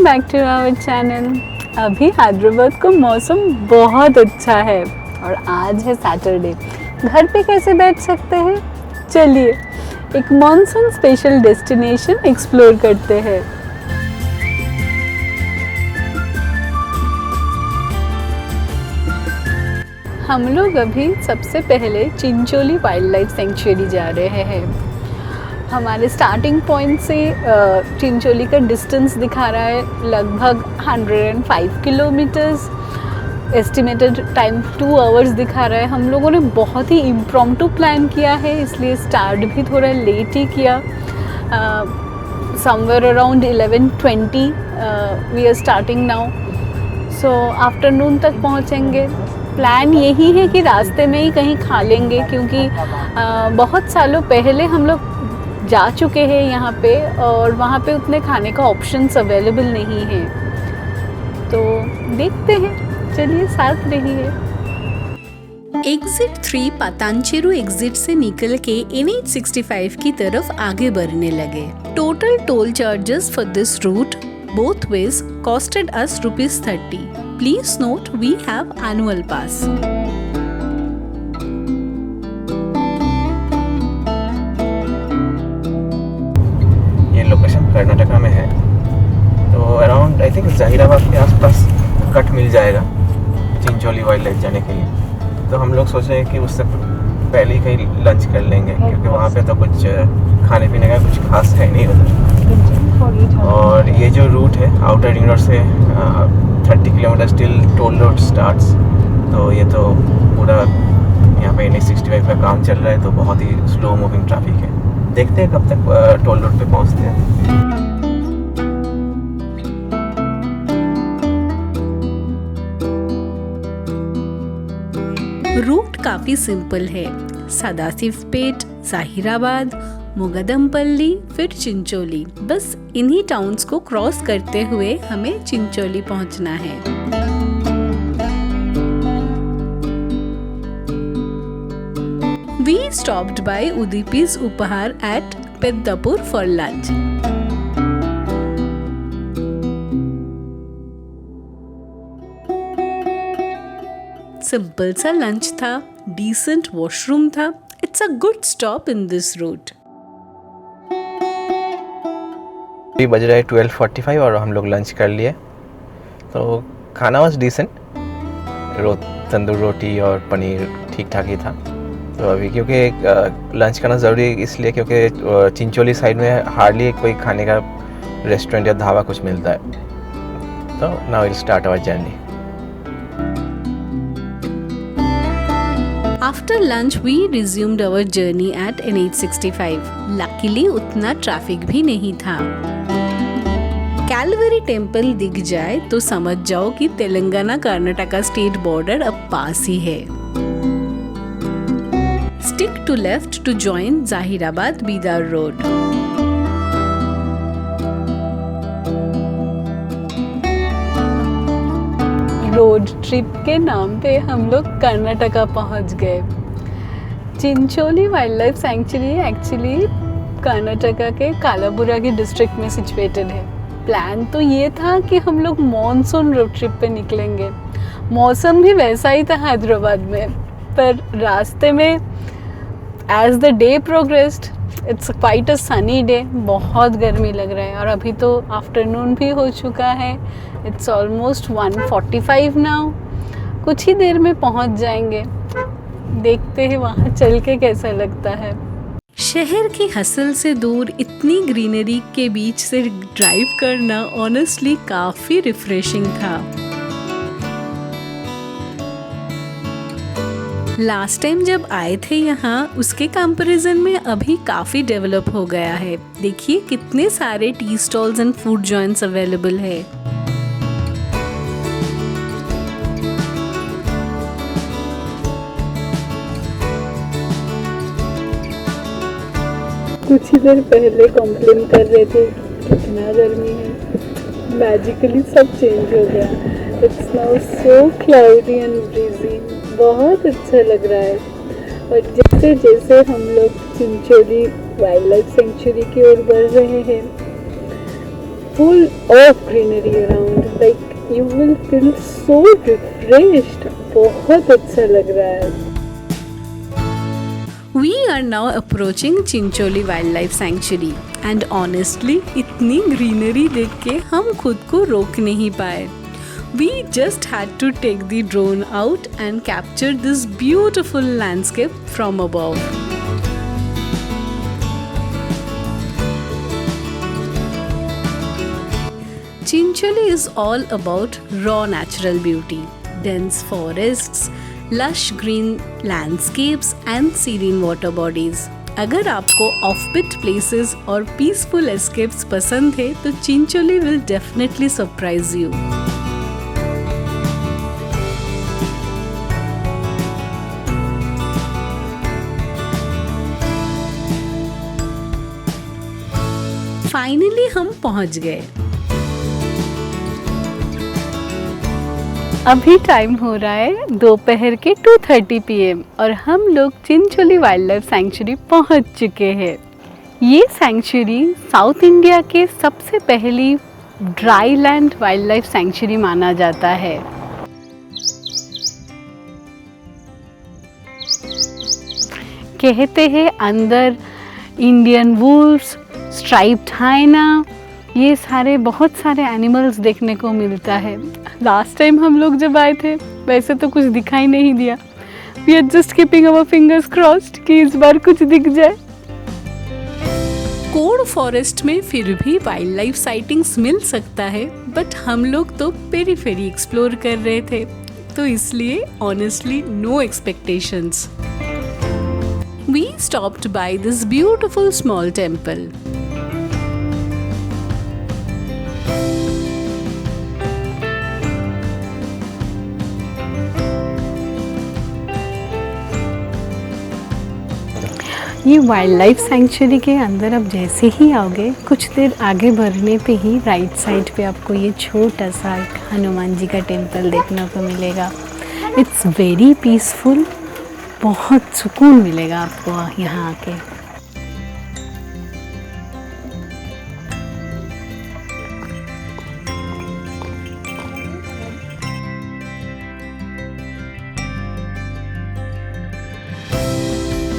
Welcome back to our channel. अभी हैदराबाद का मौसम बहुत अच्छा है और आज है सैटरडे। घर पे कैसे बैठ सकते हैं? चलिए एक मॉनसून स्पेशल डेस्टिनेशन एक्सप्लोर करते हैं। हम लोग अभी सबसे पहले चिंचोली वाइल्ड लाइफ सेंचुरी जा रहे हैं। हमारे स्टार्टिंग पॉइंट से चिंचोली का डिस्टेंस दिखा रहा है लगभग 105 किलोमीटर्स। एस्टिमेटेड टाइम 2 आवर्स दिखा रहा है। हम लोगों ने बहुत ही इम्प्रॉम्प्टू प्लान किया है, इसलिए स्टार्ट भी थोड़ा लेट ही किया। Somewhere around 11:20 we are starting now. So afternoon तक पहुँचेंगे। प्लान यही है कि रास्ते में ही कहीं खा लेंगे, क्योंकि बहुत सालों पहले हम लोग जा चुके हैं यहाँ पे और वहाँ पे उतने खाने का ऑप्शंस अवेलेबल नहीं है। तो देखते हैं, चलिए साथ रहिए। एग्जिट 3 पातांचेरू एग्जिट से निकल के NH65 की तरफ आगे बढ़ने लगे। Total toll charges for this route both ways costed us ₹30. Please note we have annual pass. Location Karnataka में है, तो अराउंड आई थिंक जहीराबाद के आसपास कट मिल जाएगा चिंचोली वाइल्ड लाइफ जाने के लिए। तो हम लोग सोच रहे हैं कि उससे पहले ही कहीं लंच कर लेंगे, क्योंकि वहाँ पे तो कुछ खाने पीने का कुछ खास है नहीं उधर। और ये जो रूट है आउटर रिंग रोड से 30 kilometre still toll road starts. तो ये तो पूरा यहाँ पे NH65 का काम चल रहा है, तो बहुत ही स्लो मूविंग ट्रैफिक है। देखते हैं कब तक टोल रोड पे पहुंचते हैं। रूट काफी सिंपल है। सदाशिवपेट, जाहिराबाद, मुगदमपल्ली, फिर चिंचोली। बस इन्हीं टाउन्स को क्रॉस करते हुए हमें चिंचोली पहुंचना है। We stopped by Udupi's Upahar at Peddapur for lunch. Simple सा लंच था, डिसेंट वॉशरूम था। It's a good stop in this route. अभी बज रहा है 12:45 और हम लोग लंच कर लिए। तो खाना वाज डिसेंट, तंदूर रोटी और पनीर ठीक ठाक ही था। तो अभी क्योंकि लंच करना ज़रूरी इसलिए क्योंकि चिंचोली साइड में हार्डली कोई खाने का रेस्टोरेंट या ढाबा कुछ मिलता है। तो now will start our journey. After lunch, we resumed our journey at NH65. Luckily, उतना ट्रैफिक भी नहीं था। कैलवरी टेम्पल दिख जाए तो समझ जाओ कि तेलंगाना कर्नाटका स्टेट बॉर्डर अब पास ही है। Stick to left to join Zahirabad Bidar Road. Road trip के नाम पे हम लोग कर्नाटका पहुंच गए। Chincholi wild life sanctuary actually Karnataka के कालाबुरागी डिस्ट्रिक्ट में सिचुएटेड है। प्लान तो ये था कि हम लोग मॉनसून रोड ट्रिप पे निकलेंगे। मौसम भी वैसा ही था हैदराबाद में, पर रास्ते में as the day progressed it's quite a sunny day. बहुत गर्मी लग रहा है और अभी तो आफ्टरनून भी हो चुका है। It's almost 1:45 now. कुछ ही देर में पहुंच जाएंगे। देखते हैं वहाँ चल के कैसा लगता है। शहर की हसल से दूर इतनी ग्रीनरी के बीच से ड्राइव करना ऑनेस्टली काफी रिफ्रेशिंग था। लास्ट टाइम जब आए थे यहाँ, उसके कंपैरिजन में अभी काफी डेवलप हो गया है। देखिए कितने सारे tea stalls and food joints available है। कुछ ही देर पहले कंप्लेन कर रहे थे कितना गर्मी है, मैजिकली सब चेंज हो गया। It's now so cloudy and breezy. बहुत अच्छा लग रहा है। और जैसे जैसे हम लोग चिंचोली वाइल्ड लाइफ सेंचुरी की ओर बढ़ रहे हैं, full of greenery around. Like you will feel so refreshed. बहुत अच्छा लग रहा है. We are now approaching Chincholi wild life sanctuary and honestly इतनी ग्रीनरी देख के हम खुद को रोक नहीं पाए. We just had to take the drone out and capture this beautiful landscape from above. Chincholi is all about raw natural beauty, dense forests, lush green landscapes and serene water bodies. अगर आपको of-beat places और peaceful escapes पसंद है तो Chincholi will definitely surprise you. Finally हम पहुंच गए. अभी टाइम हो रहा है दोपहर के 2:30 PM और हम लोग चिंचोली वाइल्ड लाइफ सैंक्चुरी पहुंच चुके हैं. ये सैंक्चुरी साउथ इंडिया के सबसे पहली dry land wild life sanctuary माना जाता है. कहते हैं अंदर इंडियन वुल्व्स, स्ट्राइप्ड हाइना, ये सारे बहुत सारे एनिमल्स देखने को मिलता है. लास्ट टाइम हम लोग जब आए थे वैसे तो कुछ दिखाई नहीं दिया. We are just keeping our fingers crossed कि इस बार कुछ दिख जाए. कोड फॉरेस्ट में फिर भी वाइल्ड लाइफ साइटिंग्स मिल सकता है, बट हम लोग तो पेरीफेरी एक्सप्लोर कर रहे थे तो इसलिए honestly no expectations. We stopped by this beautiful small temple. ये वाइल्ड लाइफ सैंक्चुरी के अंदर अब जैसे ही आओगे कुछ देर आगे बढ़ने पे ही राइट साइड पे आपको ये छोटा सा एक हनुमान जी का टेम्पल देखने को मिलेगा. It's very peaceful. बहुत सुकून मिलेगा आपको यहाँ आके.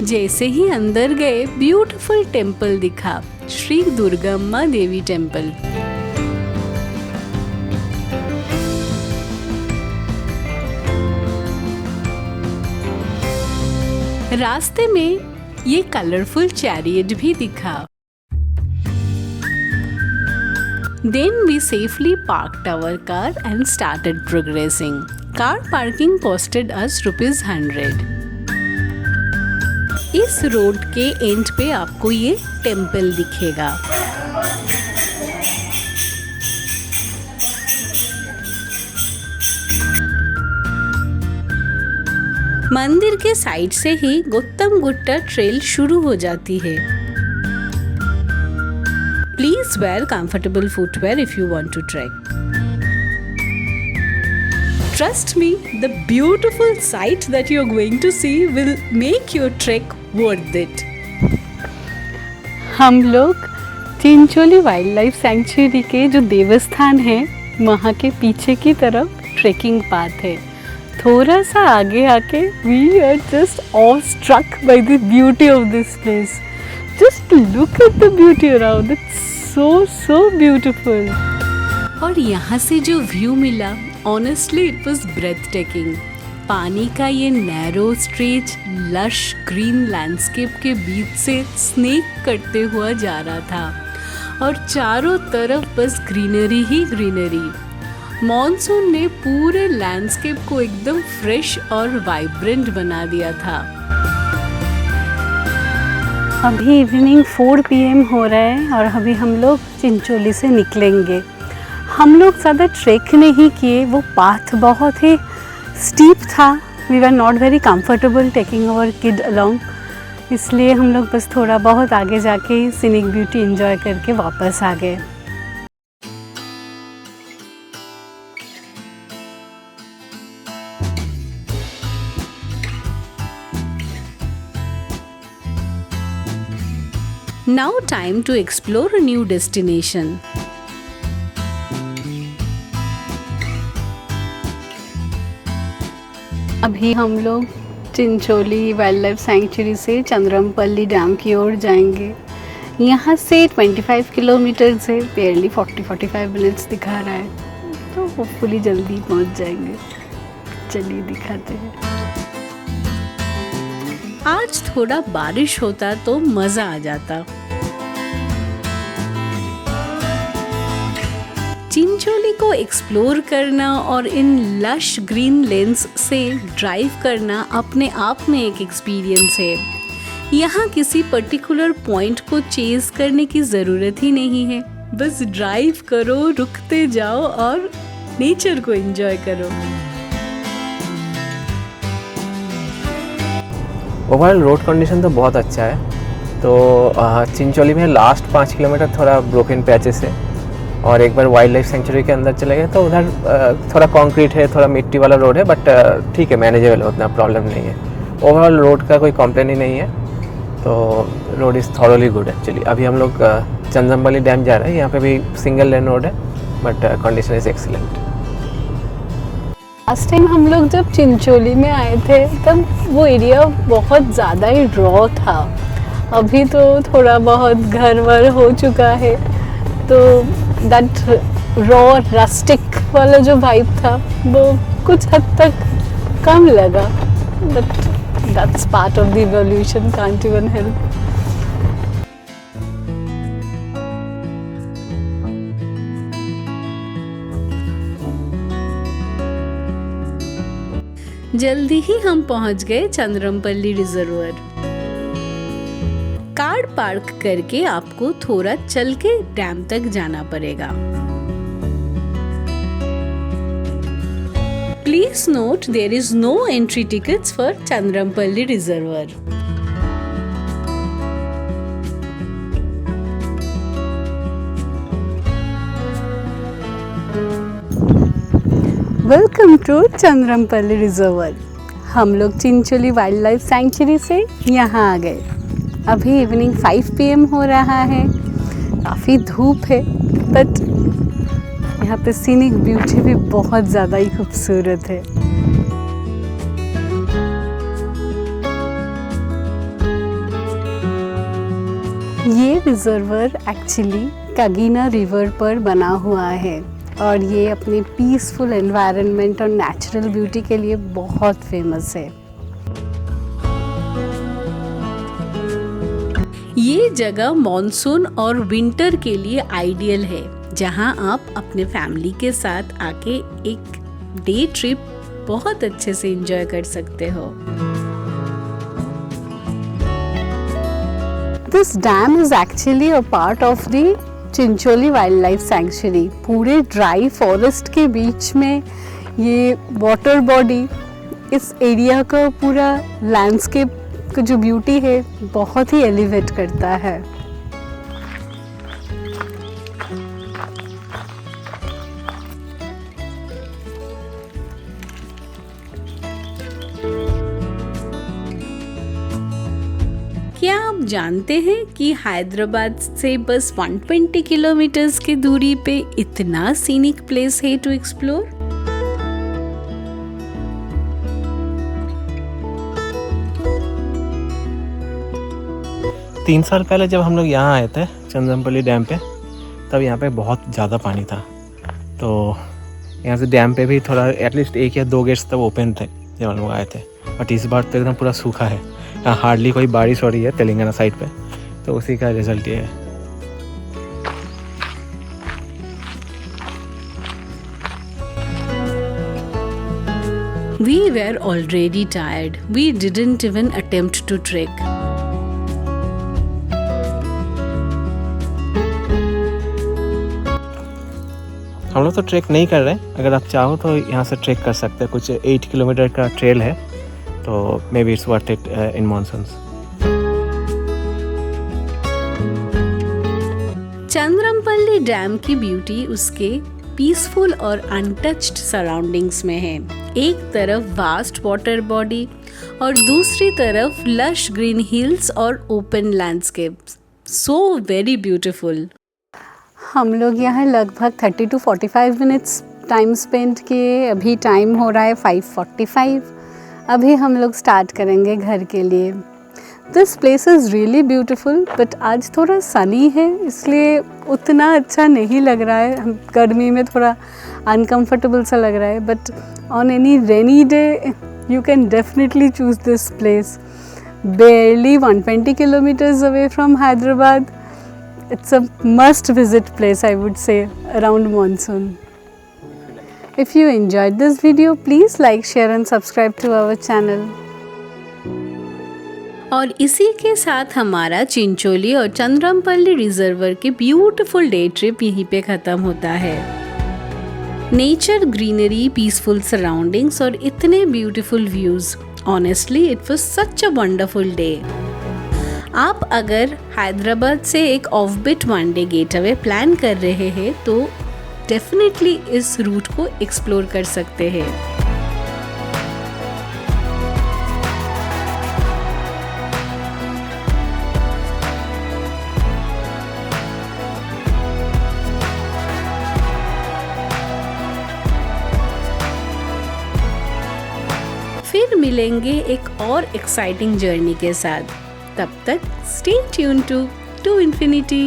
जैसे ही अंदर गए ब्यूटीफुल टेम्पल दिखा, श्री दुर्गम्मा देवी टेम्पल. रास्ते में ये कलरफुल चैरियट भी दिखा. Then we safely parked our car and started progressing. Car parking costed us ₹100. इस रोड के एंड पे आपको ये टेम्पल दिखेगा. मंदिर के साइड से ही गौतम गुट्टा ट्रेल शुरू हो जाती है. Please wear comfortable footwear if you want to trek. Trust me, the beautiful sight that you're going to see will make your trek worth it. हम लोग चिंचोली वाइल्ड लाइफ सैंक्चुरी के जो देवस्थान है वहाँ के पीछे की तरफ ट्रेकिंग पाथ है. थोड़ा सा आगे आके we are just all struck by the beauty of this place. Just look at the beauty around. It's so beautiful. और यहाँ से जो व्यू मिला, ऑनेस्टली इट वाज ब्रेथटेकिंग. पानी का ये narrow stretch lush green landscape के बीच से स्नेक करते हुआ जा रहा था और चारों तरफ बस ग्रीनरी ही ग्रीनरी. मॉनसून ने पूरे लैंडस्केप को एकदम फ्रेश और वाइब्रेंट बना दिया था. अभी इवनिंग 4 PM हो रहा है और अभी हम लोग चिंचोली से निकलेंगे. हम लोग ज़्यादा ट्रेक नहीं किए. वो पाथ बहुत ही स्टीप था. We were not very comfortable taking our kid along. इसलिए हम लोग बस थोड़ा बहुत आगे जाके सीनिक ब्यूटी एंजॉय करके वापस आ गए. Now time to explore a new destination. अभी हम लोग चिंचोली वाइल्ड लाइफ सैंक्चुरी से चंद्रमपल्ली डैम की ओर जाएंगे। यहाँ से 25 किलोमीटर से बेयरली 40-45 मिनट्स दिखा रहा है, तो होपफुली जल्दी पहुँच जाएंगे। चलिए दिखाते हैं। आज थोड़ा बारिश होता तो मज़ा आ जाता। चिंचोली को एक्सप्लोर करना और इन लश ग्रीन लेन्स से ड्राइव करना अपने आप में एक एक्सपीरियंस है। यहाँ किसी पर्टिकुलर पॉइंट को चेज करने की ज़रूरत ही नहीं है, बस ड्राइव करो, रुकते जाओ और नेचर को एंजॉय करो। ओवरऑल रोड कंडीशन तो बहुत अच्छा है। तो चिंचोली में लास्ट 5 किलोमीटर थोड़ा ब्रोकन पैचेस है, और एक बार वाइल्ड लाइफ सेंचुरी के अंदर चले गए तो उधर थोड़ा कंक्रीट है, थोड़ा मिट्टी वाला रोड है, बट ठीक है, मैनेजेबल है, उतना प्रॉब्लम नहीं है। ओवरऑल रोड का कोई कंप्लेन ही नहीं है, तो road is thoroughly good actually. अभी हम लोग चंद्रमपल्ली डैम जा रहे हैं, यहाँ पे भी सिंगल लेन रोड है, but condition is excellent. Last time हम लोग जब चिंचोली में आए थे तब वो एरिया बहुत ज़्यादा ही रॉ था। अभी तो थोड़ा बहुत घर वर हो चुका है, तो दैट रॉ रस्टिक वाला जो वाइब था वो कुछ हद तक कम लगा, but that's part of the evolution, can't even help. जल्दी ही हम पहुंच गए चंद्रमपल्ली रिजर्वर। कार पार्क करके आपको थोड़ा चल के डैम तक जाना पड़ेगा। Please note there is no entry tickets for Chandrampalli reservoir. Welcome to Chandrampalli reservoir. हम लोग चिंचोली वाइल्ड लाइफ सैंक्चुरी से यहाँ आ गए। अभी इवनिंग 5 PM हो रहा है, काफ़ी धूप है, बट यहाँ पे सीनिक ब्यूटी भी बहुत ज़्यादा ही खूबसूरत है। ये रिजर्वर एक्चुअली कागीना रिवर पर बना हुआ है, और ये अपने पीसफुल एनवायरनमेंट और नेचुरल ब्यूटी के लिए बहुत फेमस है। ये जगह मॉनसून और विंटर के लिए आइडियल है, जहां आप अपने फैमिली के साथ आके एक डे ट्रिप बहुत अच्छे से एंजॉय कर सकते हो। This dam is actually a part of the Chincholi wild life sanctuary. पूरे ड्राई फॉरेस्ट के बीच में ये वाटर बॉडी इस एरिया का पूरा लैंडस्केप का जो ब्यूटी है बहुत ही एलिवेट करता है। क्या आप जानते हैं कि हैदराबाद से बस 120 किलोमीटर्स की दूरी पे इतना सीनिक प्लेस है टू एक्सप्लोर? तीन साल पहले जब हम लोग यहाँ आए थे चंद्रमपल्ली डैम पे, तब यहाँ पे बहुत ज़्यादा पानी था। तो यहाँ से डैम पे भी थोड़ा एटलीस्ट 1 या 2 गेट्स तब ओपन थे जब हम लोग आए थे, बट इस बार तो एकदम पूरा सूखा है। यहाँ हार्डली कोई बारिश हो रही है तेलंगाना साइड पे, तो उसी का रिजल्ट ये है। We were already tired. We didn't even attempt to trek. हम लोग तो ट्रैक नहीं कर रहे हैं, अगर आप चाहो तो यहाँ से ट्रैक कर सकते हैं। कुछ 8 किलोमीटर का ट्रेल है, तो maybe it's worth it in monsoons. Chandrampalli dam की ब्यूटी उसके पीसफुल और अनटच्ड सराउंडिंग्स में है। एक तरफ वास्ट वाटर बॉडी और दूसरी तरफ लश ग्रीन हिल्स और open landscapes. So very beautiful. हम लोग यहाँ लगभग 30 to 45 मिनट्स टाइम स्पेंड किए। अभी टाइम हो रहा है 5:45। अभी हम लोग स्टार्ट करेंगे घर के लिए। This place is really beautiful, but आज थोड़ा सनी है इसलिए उतना अच्छा नहीं लग रहा है। हम गर्मी में थोड़ा अनकंफर्टेबल सा लग रहा है, but on any rainy day you can definitely choose this place. Barely 120 kilometers away from Hyderabad. It's a must visit place, I would say, around monsoon. If you enjoyed this video, please like, share and subscribe to our channel. और इसी के साथ हमारा चिंचोली और चंद्रमपल्ली reservoir के beautiful day trip यहीं पे ख़त्म होता है। नेचर, ग्रीनरी, पीसफुल सराउंडिंग्स और इतने beautiful views, honestly it was such a wonderful day. आप अगर हैदराबाद से एक of bit one day get away plan कर रहे हैं तो डेफिनेटली इस रूट को एक्सप्लोर कर सकते हैं। फिर मिलेंगे एक और एक्साइटिंग जर्नी के साथ। तब तक स्टे ट्यून टू इन्फिनिटी।